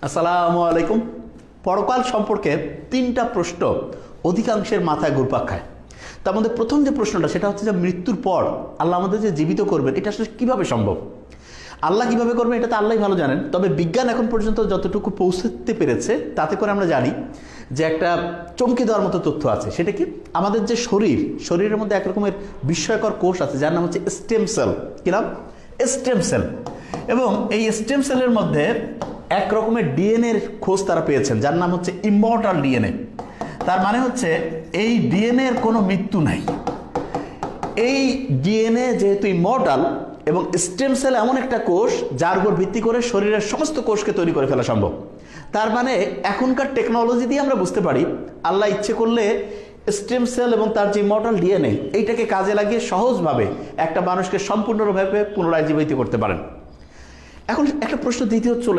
আসসালামু আলাইকুম। পরকাল সম্পর্কে তিনটা প্রশ্ন অধিকাংশের মাথায় ঘুরপাক খায়। তার মধ্যে প্রথম যে প্রশ্নটা সেটা হচ্ছে যে মৃত্যুর পর আল্লাহ আমাদের যে জীবিত করবেন এটা আসলে কীভাবে সম্ভব? আল্লাহ কীভাবে করবেন এটা তো আল্লাহই ভালো জানেন। তবে বিজ্ঞান এখন পর্যন্ত যতটুকু পৌঁছতে পেরেছে তাতে করে আমরা জানি যে একটা চমকে দেওয়ার মতো তথ্য আছে। সেটা কি, আমাদের যে শরীরের মধ্যে এক রকমের বিস্ময়কর কোষ আছে যার নাম হচ্ছে স্টেম সেল। কী নাম? Stem cell. এবং এই স্টেম সেলের মধ্যে এক রকমের ডিএনএর খোঁজ তারা পেয়েছেন যার নাম হচ্ছে ইমর্টাল ডিএনএ। তার মানে হচ্ছে এই ডিএনএর কোনো মৃত্যু নাই। এই ডিএনএ যেহেতু ইমর্টাল এবং স্টেম সেল এমন একটা কোষ যার উপর ভিত্তি করে শরীরের সমস্ত কোষকে তৈরি করে ফেলা সম্ভব। তার মানে এখনকার টেকনোলজি দিয়ে আমরা বুঝতে পারি আল্লাহ ইচ্ছে করলে স্টেম সেল এবং তার যে ইমর্টাল ডিএনএ এইটাকে কাজে লাগিয়ে সহজভাবে একটা মানুষকে সম্পূর্ণভাবে পুনরায় জীবিত করতে পারেন। এখন একটা প্রশ্ন দ্বিতীয় চলে